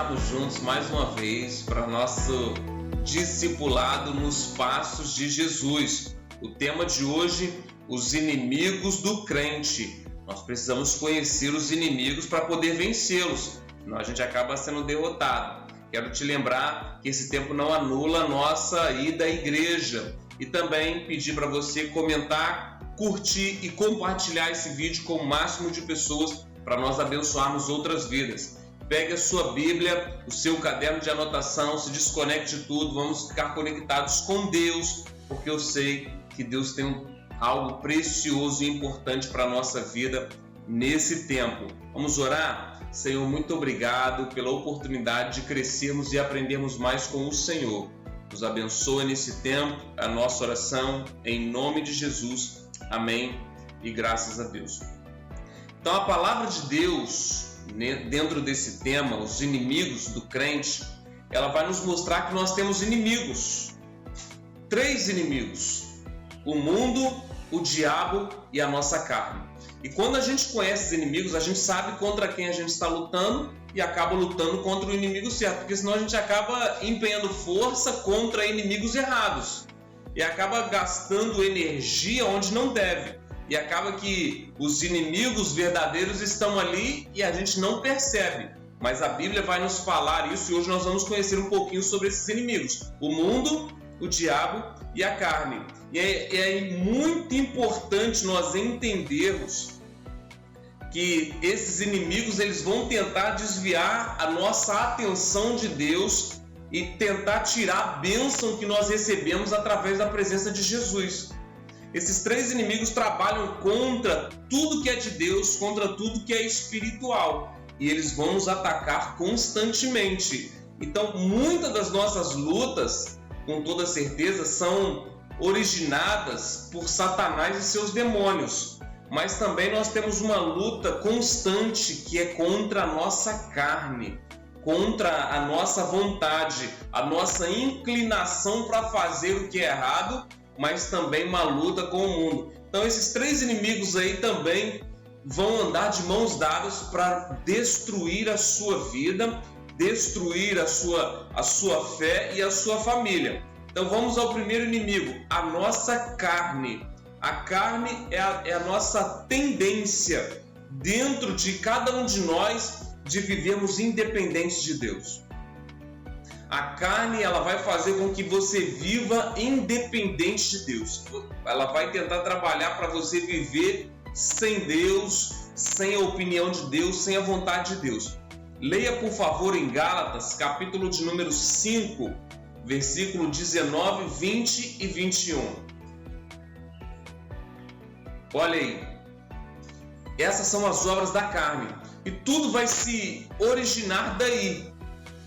estarmos juntos mais uma vez para nosso discipulado nos passos de Jesus. O tema de hoje, os inimigos do crente. Nós precisamos conhecer os inimigos para poder vencê-los, senão a gente acaba sendo derrotado. Quero te lembrar que esse tempo não anula a nossa ida à igreja e também pedir para você comentar, curtir e compartilhar esse vídeo com o máximo de pessoas para nós abençoarmos outras vidas. Pegue a sua Bíblia, o seu caderno de anotação, se desconecte de tudo, vamos ficar conectados com Deus, porque eu sei que Deus tem algo precioso e importante para a nossa vida nesse tempo. Vamos orar? Senhor, muito obrigado pela oportunidade de crescermos e aprendermos mais com o Senhor. Nos abençoa nesse tempo, a nossa oração, em nome de Jesus. Amém e graças a Deus. Então a palavra de Deus, dentro desse tema, os inimigos do crente, ela vai nos mostrar que nós temos inimigos. 3 inimigos: o mundo, o diabo e a nossa carne. E quando a gente conhece os inimigos, a gente sabe contra quem a gente está lutando e acaba lutando contra o inimigo certo, porque senão a gente acaba empenhando força contra inimigos errados e acaba gastando energia onde não deve. E acaba que os inimigos verdadeiros estão ali e a gente não percebe. Mas a Bíblia vai nos falar isso e hoje nós vamos conhecer um pouquinho sobre esses inimigos: o mundo, o diabo e a carne. E é muito importante nós entendermos que esses inimigos eles vão tentar desviar a nossa atenção de Deus e tentar tirar a bênção que nós recebemos através da presença de Jesus. Esses 3 inimigos trabalham contra tudo que é de Deus, contra tudo que é espiritual, e eles vão nos atacar constantemente. Então, muitas das nossas lutas, com toda certeza, são originadas por Satanás e seus demônios, mas também nós temos uma luta constante que é contra a nossa carne, contra a nossa vontade, a nossa inclinação para fazer o que é errado, mas também uma luta com o mundo. Então esses 3 inimigos aí também vão andar de mãos dadas para destruir a sua vida, destruir a sua fé e a sua família. Então vamos ao primeiro inimigo, a nossa carne. A carne é a nossa tendência dentro de cada um de nós de vivermos independentes de Deus. A carne, ela vai fazer com que você viva independente de Deus. Ela vai tentar trabalhar para você viver sem Deus, sem a opinião de Deus, sem a vontade de Deus. Leia, por favor, em Gálatas, capítulo de número 5, versículo 19, 20 e 21. Olha aí. Essas são as obras da carne. E tudo vai se originar daí.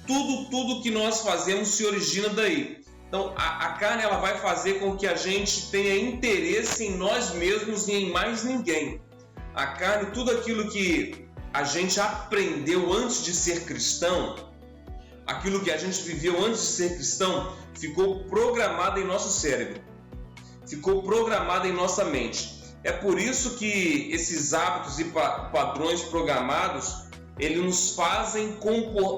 Tudo que nós fazemos se origina daí. Então a carne ela vai fazer com que a gente tenha interesse em nós mesmos e em mais ninguém. A carne, tudo aquilo que a gente aprendeu antes de ser cristão, aquilo que a gente viveu antes de ser cristão, ficou programado em nosso cérebro, ficou programado em nossa mente. É por isso que esses hábitos e padrões programados eles nos fazem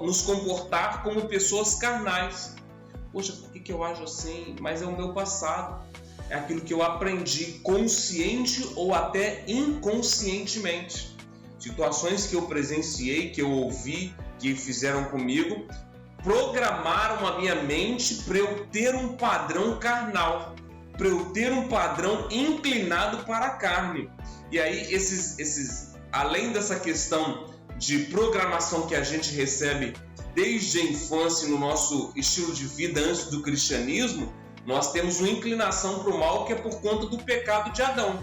nos comportar como pessoas carnais. Poxa, por que eu ajo assim? Mas é o meu passado. É aquilo que eu aprendi consciente ou até inconscientemente. Situações que eu presenciei, que eu ouvi, que fizeram comigo, programaram a minha mente para eu ter um padrão carnal, para eu ter um padrão inclinado para a carne. E aí, além dessa questão de programação que a gente recebe desde a infância no nosso estilo de vida antes do cristianismo, nós temos uma inclinação para o mal que é por conta do pecado de Adão.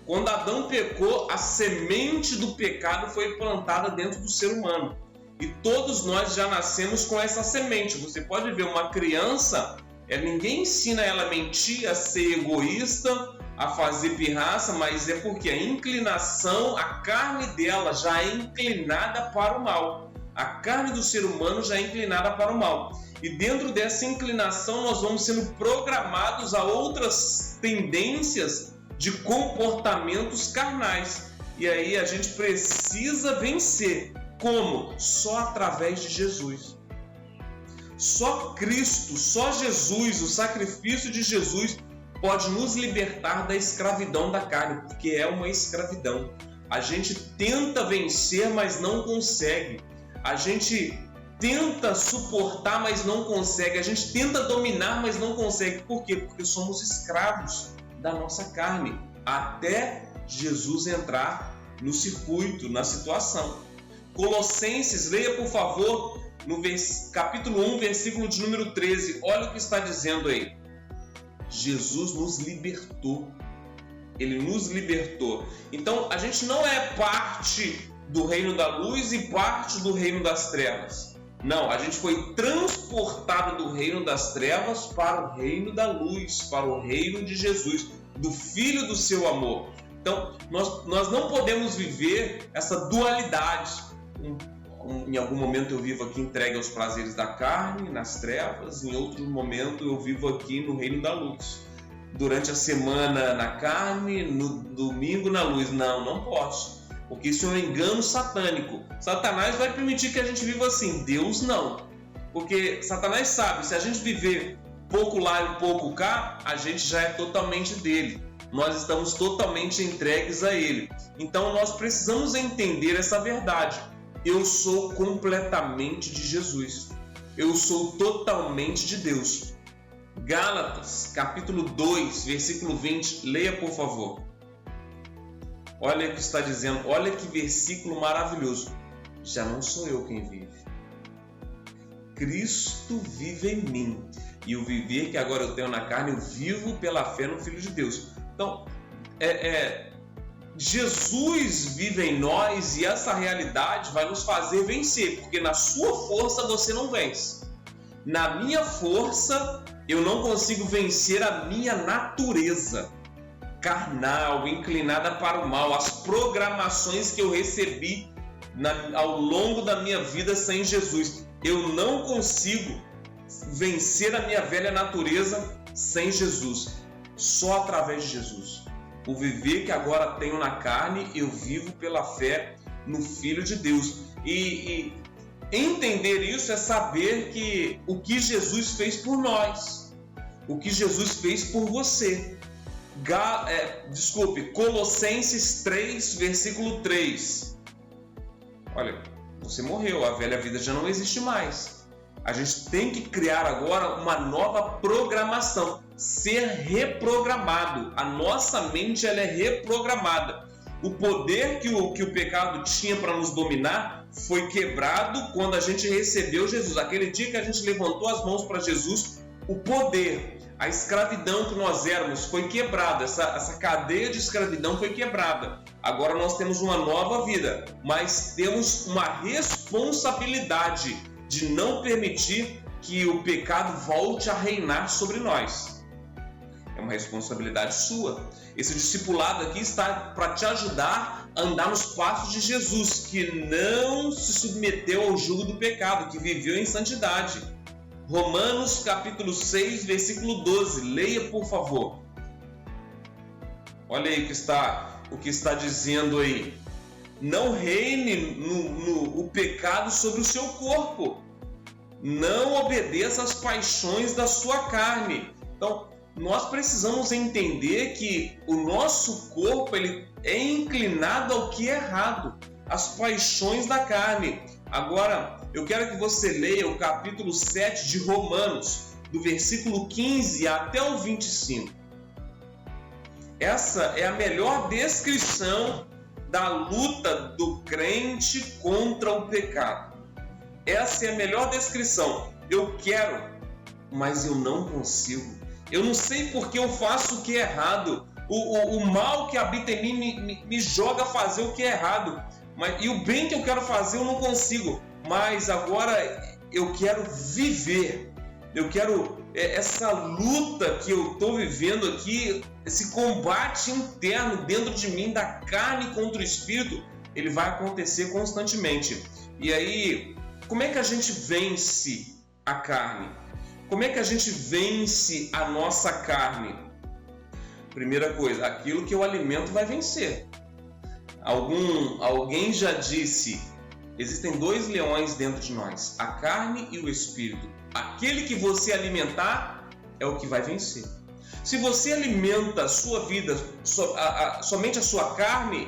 Quando Adão pecou, a semente do pecado foi plantada dentro do ser humano. E todos nós já nascemos com essa semente. Você pode ver uma criança, ninguém ensina ela a mentir, a ser egoísta, a fazer pirraça, mas é porque a inclinação, a carne dela já é inclinada para o mal. A carne do ser humano já é inclinada para o mal. E dentro dessa inclinação nós vamos sendo programados a outras tendências de comportamentos carnais. E aí a gente precisa vencer. Como? Só através de Jesus. Só Cristo, só Jesus, o sacrifício de Jesus pode nos libertar da escravidão da carne, porque é uma escravidão. A gente tenta vencer, mas não consegue. A gente tenta suportar, mas não consegue. A gente tenta dominar, mas não consegue. Por quê? Porque somos escravos da nossa carne, até Jesus entrar no circuito, na situação. Colossenses, leia por favor, no capítulo 1, versículo de número 13. Olha o que está dizendo aí. Jesus nos libertou. Ele nos libertou. Então, a gente não é parte do reino da luz e parte do reino das trevas. Não, a gente foi transportado do reino das trevas para o reino da luz, para o reino de Jesus, do Filho do seu amor. Então, nós não podemos viver essa dualidade. Em algum momento eu vivo aqui entregue aos prazeres da carne, nas trevas. Em outro momento eu vivo aqui no reino da luz. Durante a semana na carne, no domingo na luz. Não posso. Porque isso é um engano satânico. Satanás vai permitir que a gente viva assim. Deus não. Porque Satanás sabe, se a gente viver pouco lá e pouco cá, a gente já é totalmente dele. Nós estamos totalmente entregues a ele. Então nós precisamos entender essa verdade. Eu sou completamente de Jesus. Eu sou totalmente de Deus. Gálatas, capítulo 2, versículo 20. Leia, por favor. Olha o que está dizendo. Olha que versículo maravilhoso. Já não sou eu quem vive. Cristo vive em mim. E o viver que agora eu tenho na carne, eu vivo pela fé no Filho de Deus. Então, Jesus vive em nós e essa realidade vai nos fazer vencer, porque na sua força você não vence. Na minha força, eu não consigo vencer a minha natureza carnal, inclinada para o mal, as programações que eu recebi ao longo da minha vida sem Jesus. Eu não consigo vencer a minha velha natureza sem Jesus, só através de Jesus. O viver que agora tenho na carne, eu vivo pela fé no Filho de Deus. E entender isso é saber que o que Jesus fez por nós, o que Jesus fez por você. Colossenses 3, versículo 3. Olha, você morreu, a velha vida já não existe mais. A gente tem que criar agora uma nova programação, ser reprogramado. A nossa mente ela é reprogramada. O poder que o pecado tinha para nos dominar foi quebrado quando a gente recebeu Jesus. Aquele dia que a gente levantou as mãos para Jesus, o poder, a escravidão que nós éramos foi quebrada. Essa cadeia de escravidão foi quebrada. Agora nós temos uma nova vida, mas temos uma responsabilidade de não permitir que o pecado volte a reinar sobre nós. É uma responsabilidade sua. Esse discipulado aqui está para te ajudar a andar nos passos de Jesus, que não se submeteu ao jugo do pecado, que viveu em santidade. Romanos capítulo 6, versículo 12. Leia, por favor. Olha aí o que está dizendo aí. Não reine o pecado sobre o seu corpo. Não obedeça às paixões da sua carne. Então, nós precisamos entender que o nosso corpo ele é inclinado ao que é errado, às paixões da carne. Agora, eu quero que você leia o capítulo 7 de Romanos, do versículo 15 até o 25. Essa é a melhor descrição da luta do crente contra o pecado. Essa é a melhor descrição. Eu quero, mas eu não consigo. Eu não sei porque eu faço o que é errado. O mal que habita em mim me joga a fazer o que é errado. E o bem que eu quero fazer eu não consigo. Mas agora eu quero viver. Eu quero essa luta que eu estou vivendo aqui, esse combate interno dentro de mim, da carne contra o espírito, ele vai acontecer constantemente. E aí, como é que a gente vence a carne? Como é que a gente vence a nossa carne? Primeira coisa, aquilo que eu alimento vai vencer. Alguém já disse existem dois leões dentro de nós, a carne e o espírito. Aquele que você alimentar é o que vai vencer. Se você alimenta a sua vida, somente a sua carne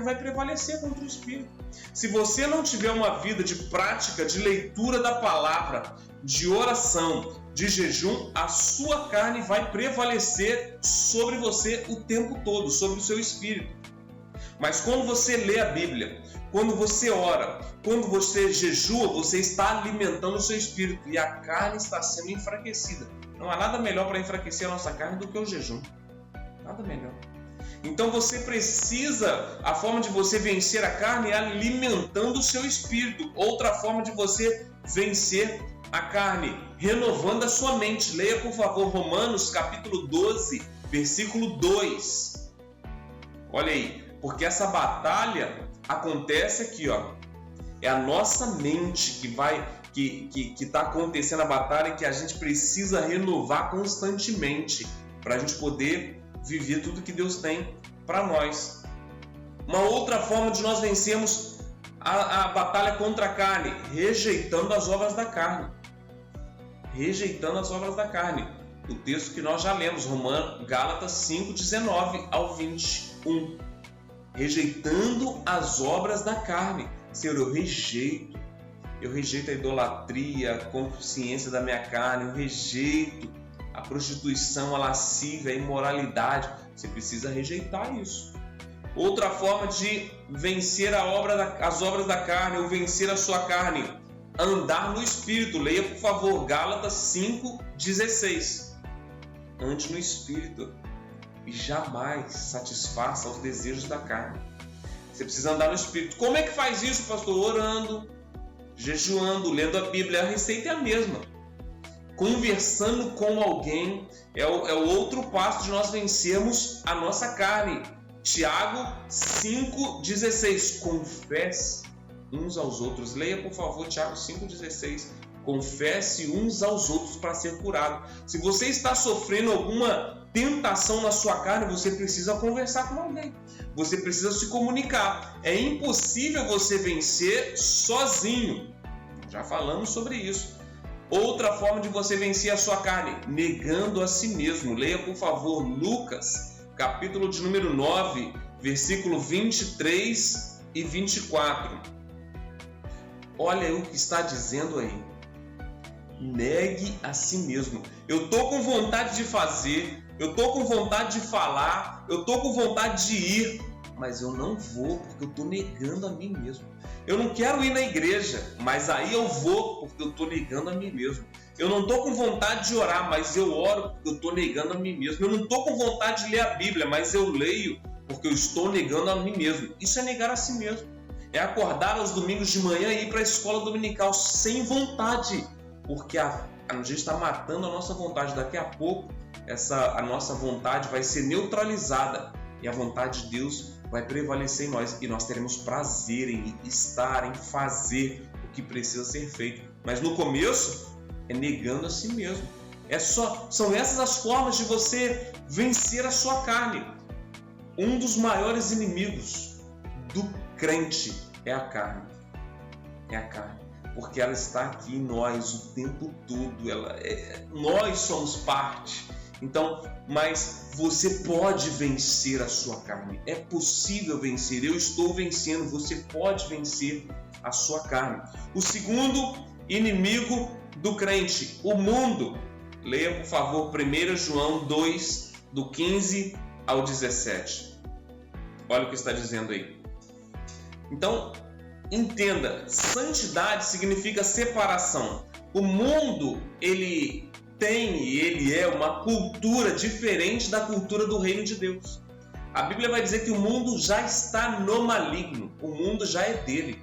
vai prevalecer contra o espírito. Se você não tiver uma vida de prática, de leitura da palavra, de oração, de jejum, a sua carne vai prevalecer sobre você o tempo todo, sobre o seu espírito. Mas quando você lê a Bíblia, quando você ora, quando você jejua, você está alimentando o seu espírito e a carne está sendo enfraquecida. Não há nada melhor para enfraquecer a nossa carne do que o jejum. Nada melhor. Então você precisa, a forma de você vencer a carne é alimentando o seu espírito. Outra forma de você vencer a carne, renovando a sua mente. Leia, por favor, Romanos capítulo 12, versículo 2. Olha aí, porque essa batalha acontece aqui, ó. É a nossa mente que está acontecendo a batalha, que a gente precisa renovar constantemente para a gente poder viver tudo que Deus tem para nós. Uma outra forma de nós vencermos a batalha contra a carne, rejeitando as obras da carne. Rejeitando as obras da carne. O texto que nós já lemos, Gálatas 5, 19 ao 21. Rejeitando as obras da carne. Senhor, eu rejeito a idolatria, a consciência da minha carne, eu rejeito a prostituição, a lascívia, a imoralidade. Você precisa rejeitar isso. Outra forma de vencer as obras da carne, ou vencer a sua carne, andar no Espírito. Leia, por favor, Gálatas 5,16. Ande no Espírito e jamais satisfaça os desejos da carne. Você precisa andar no Espírito. Como é que faz isso, pastor? Orando, jejuando, lendo a Bíblia. A receita é a mesma. Conversando com alguém é o outro passo de nós vencermos a nossa carne. Tiago 5,16. Confesse uns aos outros. Leia, por favor, Tiago 5,16. Confesse uns aos outros para ser curado. Se você está sofrendo alguma tentação na sua carne, você precisa conversar com alguém. Você precisa se comunicar. É impossível você vencer sozinho. Já falamos sobre isso. Outra forma de você vencer a sua carne, negando a si mesmo. Leia, por favor, Lucas, capítulo de número 9, versículo 23 e 24. Olha o que está dizendo aí. Negue a si mesmo. Eu estou com vontade de fazer, eu estou com vontade de falar, eu estou com vontade de ir, mas eu não vou porque eu estou negando a mim mesmo. Eu não quero ir na igreja, mas aí eu vou porque eu estou negando a mim mesmo. Eu não estou com vontade de orar, mas eu oro porque eu estou negando a mim mesmo. Eu não estou com vontade de ler a Bíblia, mas eu leio porque eu estou negando a mim mesmo. Isso é negar a si mesmo. É acordar aos domingos de manhã e ir para a escola dominical sem vontade, porque a gente está matando a nossa vontade. Daqui a pouco a nossa vontade vai ser neutralizada e a vontade de Deus vai prevalecer em nós e nós teremos prazer em estar, em fazer o que precisa ser feito. Mas no começo é negando a si mesmo. São essas as formas de você vencer a sua carne. Um dos maiores inimigos do crente é a carne. É a carne. Porque ela está aqui em nós o tempo todo. Nós somos parte. Então, mas você pode vencer a sua carne. É possível vencer. Eu estou vencendo. Você pode vencer a sua carne. O segundo inimigo do crente, o mundo. Leia, por favor, 1 João 2, do 15 ao 17. Olha o que está dizendo aí. Então, entenda, santidade significa separação. O mundo, ele é uma cultura diferente da cultura do reino de Deus. A Bíblia vai dizer que o mundo já está no maligno, o mundo já é dele.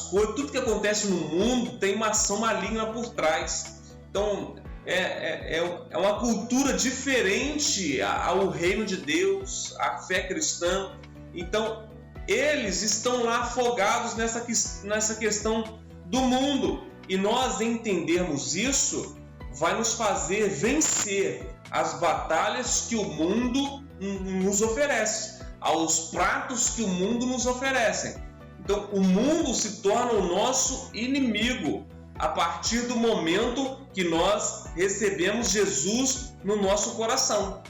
Tudo que acontece no mundo tem uma ação maligna por trás. Então, é uma cultura diferente ao reino de Deus, à fé cristã. Então, eles estão lá afogados nessa questão do mundo. E nós entendermos isso vai nos fazer vencer as batalhas que o mundo nos oferece, aos pratos que o mundo nos oferece. Então, o mundo se torna o nosso inimigo a partir do momento que nós recebemos Jesus no nosso coração.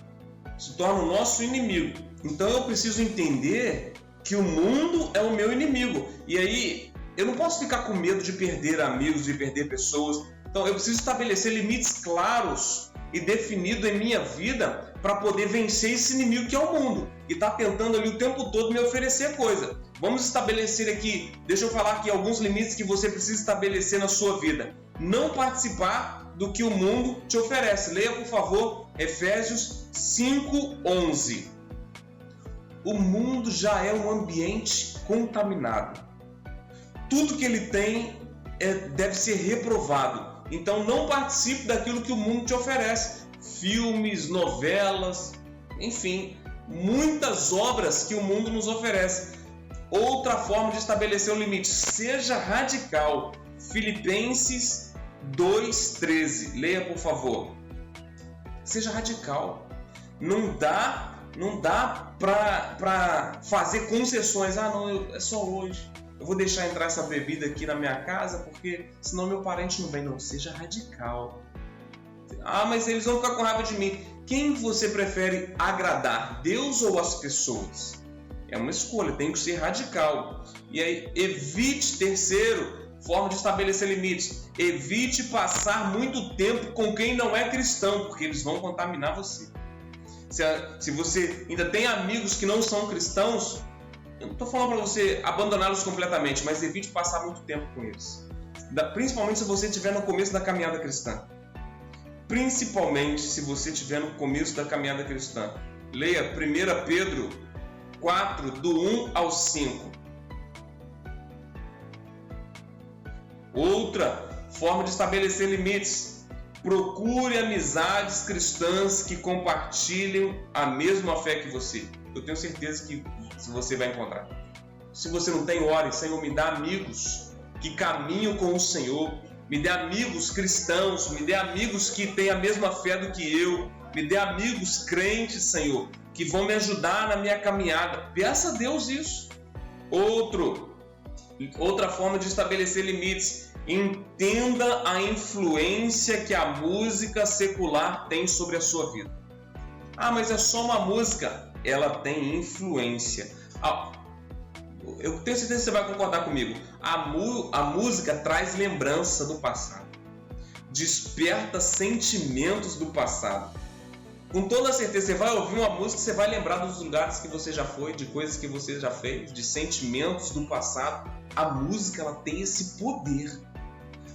Se torna o nosso inimigo. Então, eu preciso entender que o mundo é o meu inimigo. E aí, eu não posso ficar com medo de perder amigos, de perder pessoas. Então, eu preciso estabelecer limites claros e definidos em minha vida para poder vencer esse inimigo que é o mundo. E está tentando ali o tempo todo me oferecer coisa. Vamos estabelecer aqui, deixa eu falar aqui alguns limites que você precisa estabelecer na sua vida. Não participar do que o mundo te oferece. Leia, por favor, Efésios 5:11. O mundo já é um ambiente contaminado. Tudo que ele tem deve ser reprovado. Então não participe daquilo que o mundo te oferece. Filmes, novelas, enfim, muitas obras que o mundo nos oferece. Outra forma de estabelecer o limite, seja radical. Filipenses 2:13. Leia, por favor. Seja radical. Não dá para fazer concessões. Ah, não, é só hoje. Eu vou deixar entrar essa bebida aqui na minha casa porque senão meu parente não vem. Não, seja radical. Ah, mas eles vão ficar com raiva de mim. Quem você prefere agradar, Deus ou as pessoas? É uma escolha, tem que ser radical. E aí, evite, terceiro, forma de estabelecer limites. Evite passar muito tempo com quem não é cristão, porque eles vão contaminar você. Se você ainda tem amigos que não são cristãos, eu não estou falando para você abandoná-los completamente, mas evite passar muito tempo com eles. Principalmente se você estiver no começo da caminhada cristã. Principalmente se você estiver no começo da caminhada cristã. Leia 1 Pedro 4, do 1 ao 5. Outra forma de estabelecer limites. Procure amizades cristãs que compartilhem a mesma fé que você. Eu tenho certeza que você vai encontrar. Se você não tem, ore. Senhor, me dá amigos que caminham com o Senhor. Me dê amigos cristãos. Me dê amigos que têm a mesma fé do que eu. Me dê amigos crentes, Senhor, que vão me ajudar na minha caminhada. Peça a Deus isso. Outra forma de estabelecer limites. Entenda a influência que a música secular tem sobre a sua vida. Ah, mas é só uma música. Ela tem influência. Eu tenho certeza que você vai concordar comigo. A música traz lembrança do passado. Desperta sentimentos do passado. Com toda certeza, você vai ouvir uma música, você vai lembrar dos lugares que você já foi, de coisas que você já fez, de sentimentos do passado. A música, ela tem esse poder.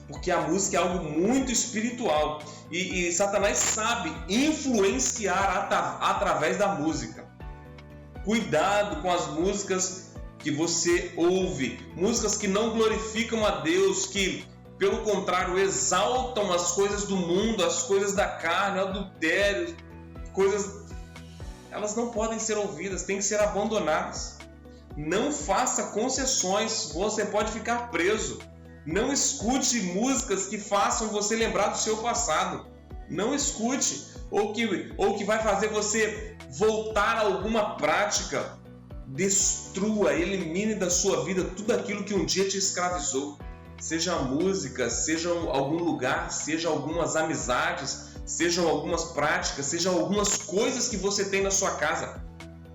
Porque a música é algo muito espiritual. E Satanás sabe influenciar através da música. Cuidado com as músicas que você ouve. Músicas que não glorificam a Deus, que, pelo contrário, exaltam as coisas do mundo, as coisas da carne, adultério, coisas... Elas não podem ser ouvidas, têm que ser abandonadas. Não faça concessões, você pode ficar preso. Não escute músicas que façam você lembrar do seu passado. Não escute, ou que vai fazer você voltar a alguma prática. Destrua, elimine da sua vida tudo aquilo que um dia te escravizou. Seja música, seja algum lugar, seja algumas amizades, sejam algumas práticas, sejam algumas coisas que você tem na sua casa.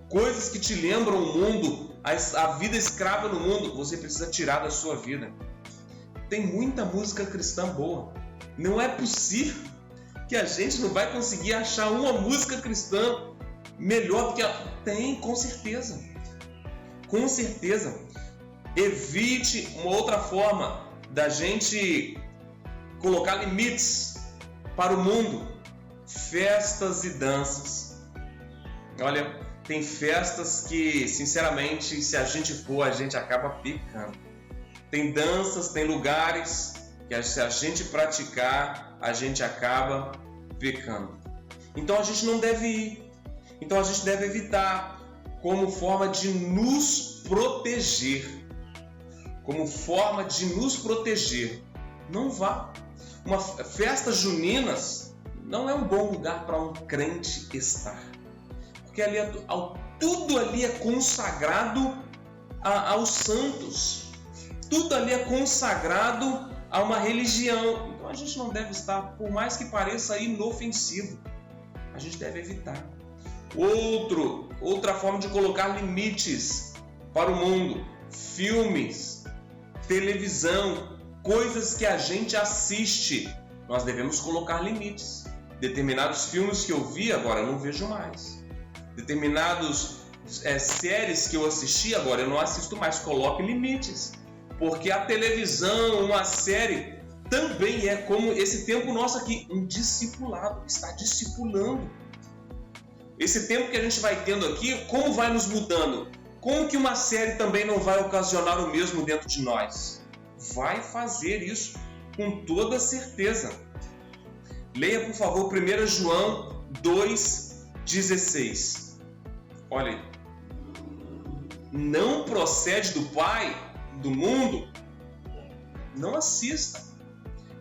Coisas que te lembram o mundo, a vida escrava no mundo, você precisa tirar da sua vida. Tem muita música cristã boa. Não é possível que a gente não vai conseguir achar uma música cristã melhor do que a... Tem, com certeza. Com certeza. Evite uma outra forma da gente colocar limites para o mundo. Festas e danças. Olha, tem festas que, sinceramente, se a gente for, a gente acaba pecando. Tem danças, tem lugares que se a gente praticar, a gente acaba pecando. Então a gente não deve ir. Então a gente deve evitar, como forma de nos proteger. Como forma de nos proteger. Não vá. Uma festa juninas não é um bom lugar para um crente estar. Porque tudo ali é consagrado aos santos. tudo ali é consagrado a uma religião. Então a gente não deve estar, por mais que pareça inofensivo, a gente deve evitar. Outra forma de colocar limites para o mundo: filmes, televisão, coisas que a gente assiste. Nós devemos colocar limites. Determinados filmes que eu vi, agora eu não vejo mais. Determinados séries que eu assisti, agora eu não assisto mais. Coloque limites. Porque a televisão, uma série, também é como esse tempo nosso aqui, um discipulado, está discipulando. Esse tempo que a gente vai tendo aqui, como vai nos mudando? Como que uma série também não vai ocasionar o mesmo dentro de nós? Vai fazer isso com toda certeza. Leia, por favor, 1 João 2,16. Olha aí. Não procede do Pai, do mundo, não assista.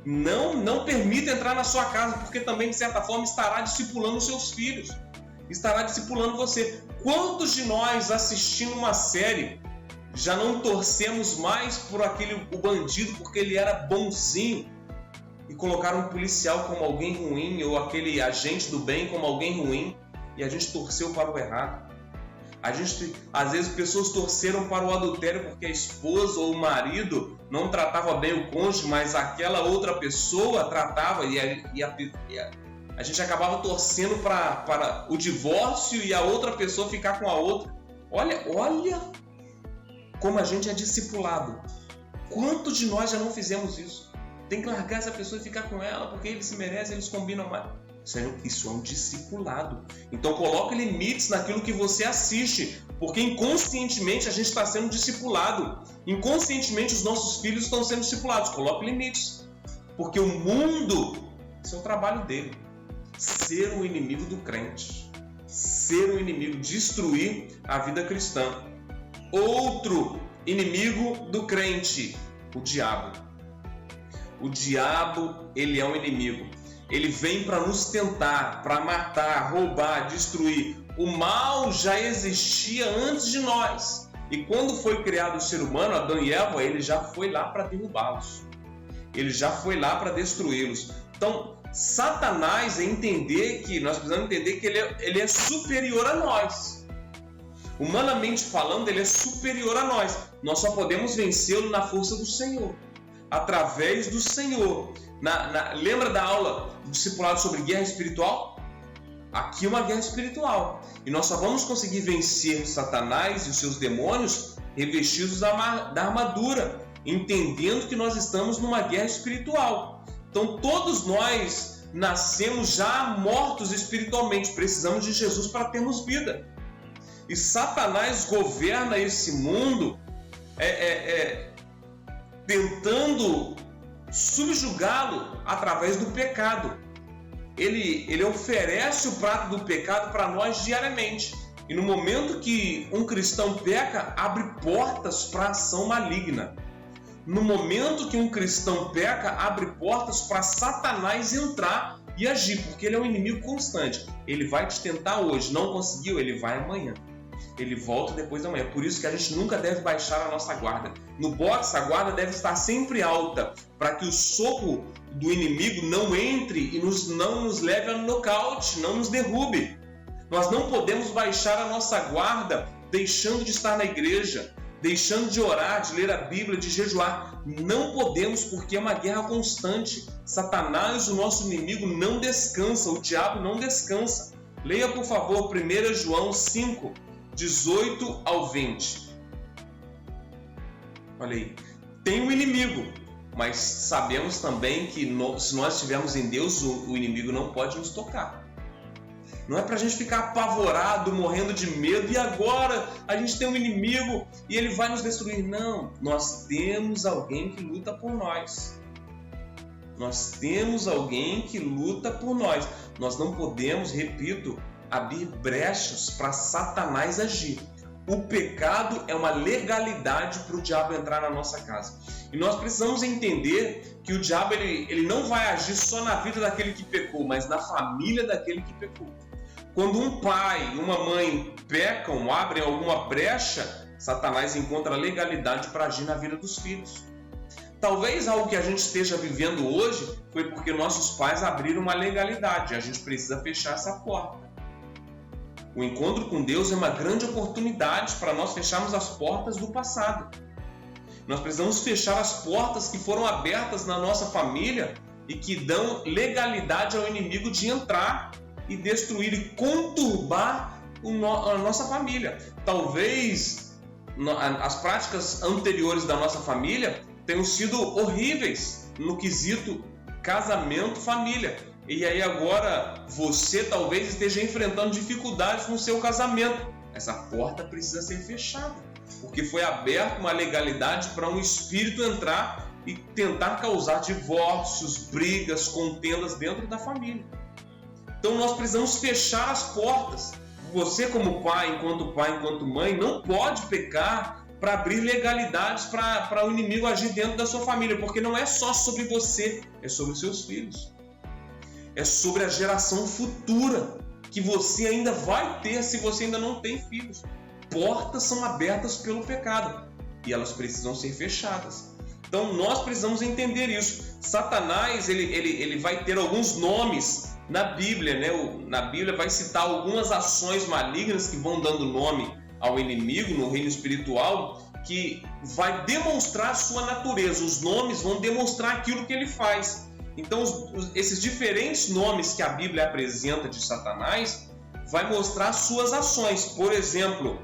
Não permita entrar na sua casa, porque também, de certa forma, estará discipulando os seus filhos. Estará discipulando você. Quantos de nós, assistindo uma série, já não torcemos mais por o bandido porque ele era bonzinho e colocaram um policial como alguém ruim, ou aquele agente do bem como alguém ruim, e a gente torceu para o errado? Às vezes, pessoas torceram para o adultério porque a esposa ou o marido não tratava bem o cônjuge, mas aquela outra pessoa tratava, e a gente acabava torcendo para o divórcio e a outra pessoa ficar com a outra. Olha como a gente é discipulado. Quantos de nós já não fizemos isso? Tem que largar essa pessoa e ficar com ela porque eles se merecem, eles combinam mais. Isso é um discipulado. Então coloque limites naquilo que você assiste, porque inconscientemente a gente está sendo discipulado. Inconscientemente os nossos filhos estão sendo discipulados. Coloque limites, porque o mundo, esse é o trabalho dele. Ser o inimigo do crente, ser o inimigo, destruir a vida cristã. Outro inimigo do crente, o diabo. O diabo, ele é um inimigo. Ele vem para nos tentar, para matar, roubar, destruir. O mal já existia antes de nós. E quando foi criado o ser humano, Adão e Eva, ele já foi lá para derrubá-los. Ele já foi lá para destruí-los. Então, Satanás nós precisamos entender que ele é superior a nós. Humanamente falando, ele é superior a nós. Nós só podemos vencê-lo na força do Senhor, através do Senhor. Lembra da aula do discipulado sobre guerra espiritual? Aqui é uma guerra espiritual. E nós só vamos conseguir vencer Satanás e os seus demônios revestidos da armadura, entendendo que nós estamos numa guerra espiritual. Então todos nós nascemos já mortos espiritualmente, precisamos de Jesus para termos vida. E Satanás governa esse mundo tentando subjugá-lo através do pecado. Ele oferece o prato do pecado para nós diariamente. E no momento que um cristão peca, abre portas para a ação maligna. No momento que um cristão peca, abre portas para Satanás entrar e agir, porque ele é um inimigo constante. Ele vai te tentar hoje, não conseguiu, ele vai amanhã. Ele volta depois da manhã. Por isso que a gente nunca deve baixar a nossa guarda. No boxe, a guarda deve estar sempre alta, para que o soco do inimigo não entre e não nos leve a nocaute, não nos derrube. Nós não podemos baixar a nossa guarda deixando de estar na igreja, deixando de orar, de ler a Bíblia, de jejuar. Não podemos, porque é uma guerra constante. Satanás, o nosso inimigo, não descansa, o diabo não descansa. Leia, por favor, 1 João 5, 18 ao 20. Olha aí. Tem um inimigo, mas sabemos também que se nós estivermos em Deus, o inimigo não pode nos tocar. Não é para a gente ficar apavorado, morrendo de medo, e agora a gente tem um inimigo e ele vai nos destruir. Não, nós temos alguém que luta por nós. Nós temos alguém que luta por nós. Nós não podemos, repito, abrir brechas para Satanás agir. O pecado é uma legalidade para o diabo entrar na nossa casa. E nós precisamos entender que o diabo ele não vai agir só na vida daquele que pecou, mas na família daquele que pecou. Quando um pai e uma mãe pecam, abrem alguma brecha, Satanás encontra legalidade para agir na vida dos filhos. Talvez algo que a gente esteja vivendo hoje foi porque nossos pais abriram uma legalidade. A gente precisa fechar essa porta. O encontro com Deus é uma grande oportunidade para nós fecharmos as portas do passado. Nós precisamos fechar as portas que foram abertas na nossa família e que dão legalidade ao inimigo de entrar e destruir e conturbar a nossa família. Talvez as práticas anteriores da nossa família tenham sido horríveis no quesito casamento, família. E aí agora você talvez esteja enfrentando dificuldades no seu casamento. Essa porta precisa ser fechada, porque foi aberta uma legalidade para um espírito entrar e tentar causar divórcios, brigas, contendas dentro da família. Então nós precisamos fechar as portas. Você como pai, enquanto mãe, não pode pecar para abrir legalidades para o inimigo agir dentro da sua família, porque não é só sobre você, é sobre os seus filhos. É sobre a geração futura que você ainda vai ter se você ainda não tem filhos. Portas são abertas pelo pecado e elas precisam ser fechadas. Então nós precisamos entender isso. Satanás ele vai ter alguns nomes na Bíblia, né? Na Bíblia vai citar algumas ações malignas que vão dando nome ao inimigo no reino espiritual, que vai demonstrar a sua natureza. Os nomes vão demonstrar aquilo que ele faz. Então esses diferentes nomes que a Bíblia apresenta de Satanás vai mostrar suas ações. Por exemplo,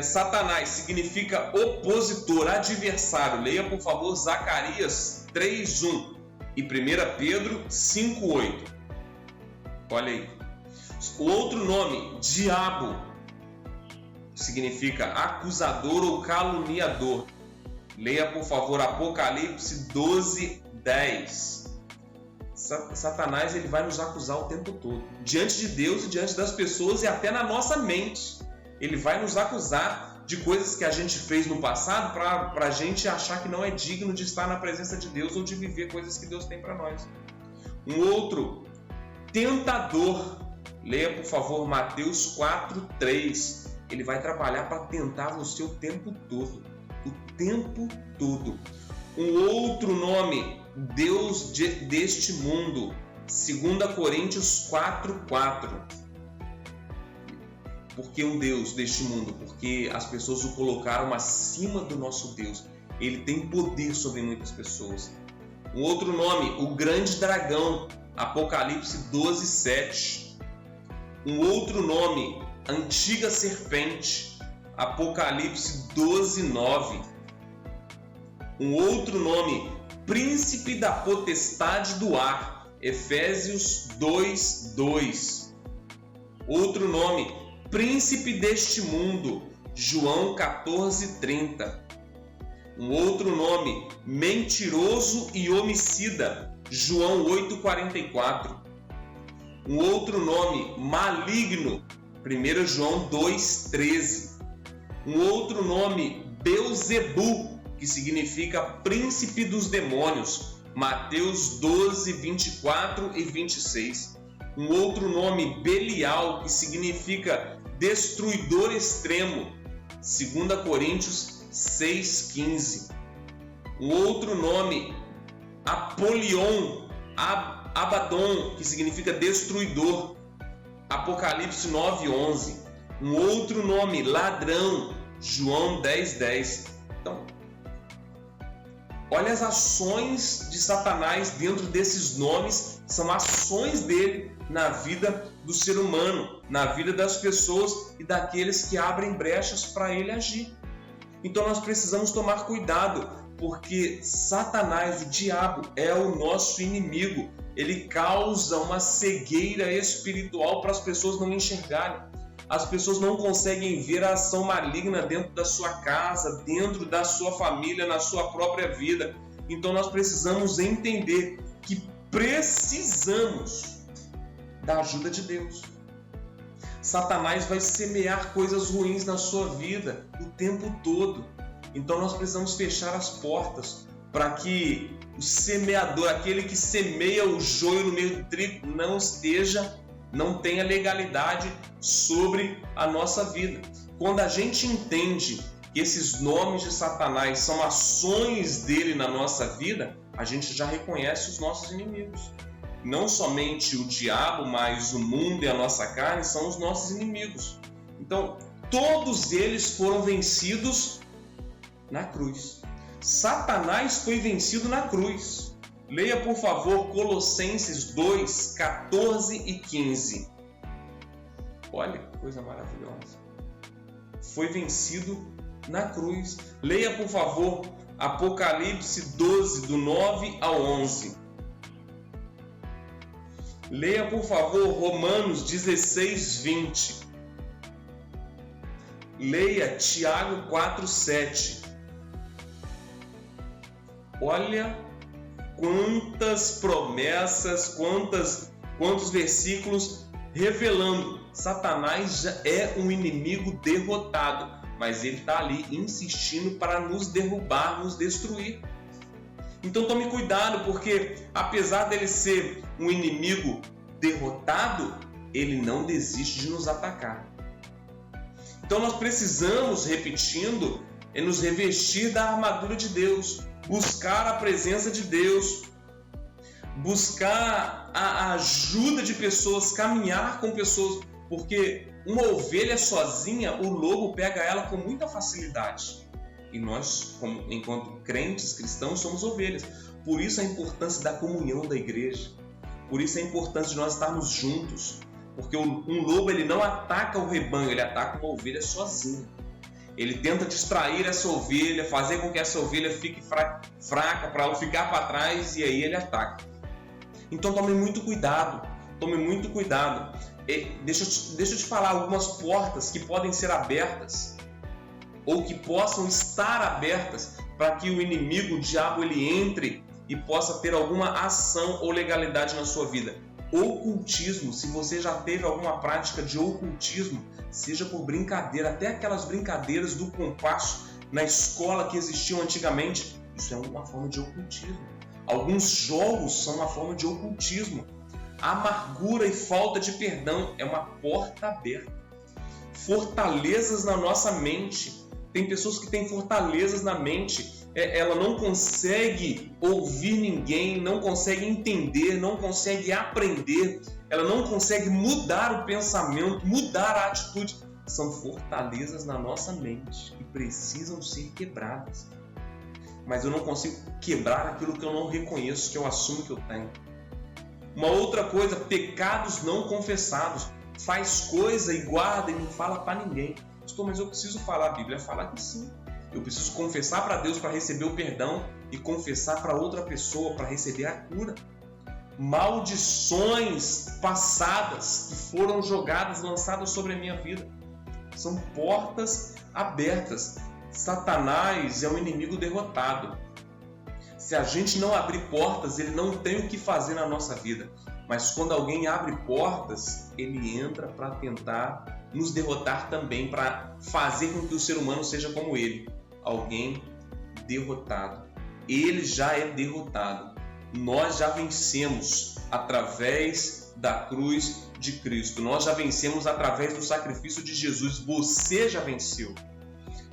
Satanás significa opositor, adversário. Leia por favor Zacarias 3:1 e 1 Pedro 5:8. Olha aí. O outro nome, diabo, significa acusador ou caluniador. Leia por favor Apocalipse 12:10. Satanás ele vai nos acusar o tempo todo, diante de Deus e diante das pessoas e até na nossa mente. Ele vai nos acusar de coisas que a gente fez no passado para a gente achar que não é digno de estar na presença de Deus ou de viver coisas que Deus tem para nós. Um outro, tentador. Leia por favor Mateus 4:3. Ele vai trabalhar para tentar você o tempo todo. O tempo todo. Um outro nome, Deus deste mundo. 2 Coríntios 4:4. Por que um Deus deste mundo? Porque as pessoas o colocaram acima do nosso Deus. Ele tem poder sobre muitas pessoas. Um outro nome, o grande dragão. Apocalipse 12:7. Um outro nome, antiga serpente, Apocalipse 12:9. Um outro nome, príncipe da potestade do ar, Efésios 2:2. Outro nome, príncipe deste mundo, João 14:30. Um outro nome, mentiroso e homicida, João 8:44. Um outro nome, maligno, 1 João 2:13. Um outro nome, Belzebu, que significa príncipe dos demônios, Mateus 12:24 e 26. Um outro nome, Belial, que significa destruidor extremo, 2 Coríntios 6:15. Um outro nome, Apolion, Abaddon, que significa destruidor, Apocalipse 9:11. Um outro nome, ladrão, João 10:10. Então, olha as ações de Satanás dentro desses nomes, são ações dele na vida do ser humano, na vida das pessoas e daqueles que abrem brechas para ele agir. Então nós precisamos tomar cuidado, porque Satanás, o diabo, é o nosso inimigo. Ele causa uma cegueira espiritual para as pessoas não enxergarem. As pessoas não conseguem ver a ação maligna dentro da sua casa, dentro da sua família, na sua própria vida. Então nós precisamos entender que precisamos da ajuda de Deus. Satanás vai semear coisas ruins na sua vida o tempo todo. Então nós precisamos fechar as portas para que o semeador, aquele que semeia o joio no meio do trigo, não tenha legalidade sobre a nossa vida. Quando a gente entende que esses nomes de Satanás são ações dele na nossa vida, a gente já reconhece os nossos inimigos. Não somente o diabo, mas o mundo e a nossa carne são os nossos inimigos. Então, todos eles foram vencidos na cruz. Satanás foi vencido na cruz. Leia, por favor, Colossenses 2, 14 e 15. Olha que coisa maravilhosa. Foi vencido na cruz. Leia, por favor, Apocalipse 12, do 9 ao 11. Leia, por favor, Romanos 16, 20. Leia Tiago 4, 7. Olha quantas promessas, quantos versículos revelando. Satanás já é um inimigo derrotado, mas ele está ali insistindo para nos derrubar, nos destruir. Então tome cuidado, porque apesar dele ser um inimigo derrotado, ele não desiste de nos atacar. Então nós precisamos, repetindo, nos revestir da armadura de Deus, buscar a presença de Deus, buscar a ajuda de pessoas, caminhar com pessoas, porque uma ovelha sozinha, o lobo pega ela com muita facilidade. E nós, enquanto crentes cristãos, somos ovelhas. Por isso a importância da comunhão da igreja. Por isso a importância de nós estarmos juntos. Porque um lobo, ele não ataca o rebanho, ele ataca uma ovelha sozinha. Ele tenta distrair essa ovelha, fazer com que essa ovelha fique fraca para ela ficar para trás, e aí ele ataca. Então tome muito cuidado, Deixa eu te falar algumas portas que podem ser abertas ou que possam estar abertas para que o inimigo, o diabo, ele entre e possa ter alguma ação ou legalidade na sua vida. Ocultismo, se você já teve alguma prática de ocultismo, seja por brincadeira, até aquelas brincadeiras do compasso na escola que existiam antigamente, isso é uma forma de ocultismo. Alguns jogos são uma forma de ocultismo. Amargura e falta de perdão é uma porta aberta. Fortalezas na nossa mente. Tem pessoas que têm fortalezas na mente. Ela não consegue ouvir ninguém, não consegue entender, não consegue aprender. Ela não consegue mudar o pensamento, mudar a atitude. São fortalezas na nossa mente que precisam ser quebradas. Mas eu não consigo quebrar aquilo que eu não reconheço, que eu assumo que eu tenho. Uma outra coisa, pecados não confessados. Faz coisa e guarda e não fala para ninguém. Mas eu preciso falar, a Bíblia fala que sim. Eu preciso confessar para Deus para receber o perdão e confessar para outra pessoa para receber a cura. Maldições passadas que foram jogadas, lançadas sobre a minha vida. São portas abertas. Satanás é um inimigo derrotado. Se a gente não abrir portas, ele não tem o que fazer na nossa vida. Mas quando alguém abre portas, ele entra para tentar nos derrotar também, para fazer com que o ser humano seja como ele. Alguém derrotado. Ele já é derrotado. Nós já vencemos através da cruz de Cristo. Nós já vencemos através do sacrifício de Jesus. Você já venceu.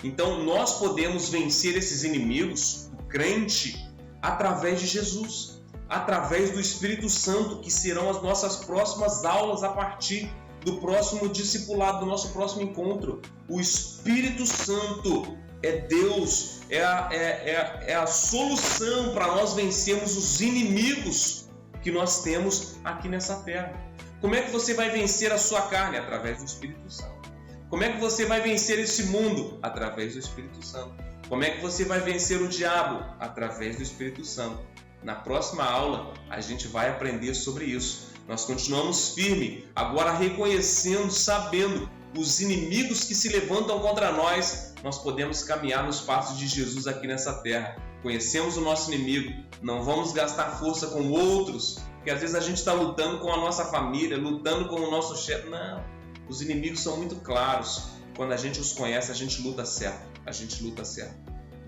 Então nós podemos vencer esses inimigos, o crente, através de Jesus, através do Espírito Santo, que serão as nossas próximas aulas a partir do próximo discipulado, do nosso próximo encontro. O Espírito Santo é Deus, é a solução para nós vencermos os inimigos que nós temos aqui nessa terra. Como é que você vai vencer a sua carne? Através do Espírito Santo. Como é que você vai vencer esse mundo? Através do Espírito Santo. Como é que você vai vencer o diabo? Através do Espírito Santo. Na próxima aula, a gente vai aprender sobre isso. Nós continuamos firmes, agora reconhecendo, sabendo os inimigos que se levantam contra nós, nós podemos caminhar nos passos de Jesus aqui nessa terra. Conhecemos o nosso inimigo, não vamos gastar força com outros, porque às vezes a gente está lutando com a nossa família, lutando com o nosso chefe. Não, os inimigos são muito claros. Quando a gente os conhece, a gente luta certo.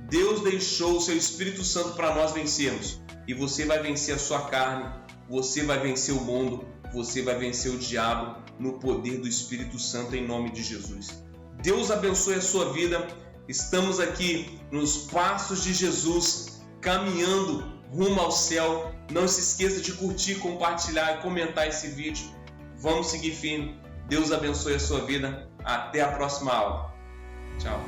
Deus deixou o seu Espírito Santo para nós vencermos. E você vai vencer a sua carne, você vai vencer o mundo, você vai vencer o diabo no poder do Espírito Santo em nome de Jesus. Deus abençoe a sua vida. Estamos aqui nos passos de Jesus, caminhando rumo ao céu. Não se esqueça de curtir, compartilhar e comentar esse vídeo. Vamos seguir firme. Deus abençoe a sua vida. Até a próxima aula. Tchau.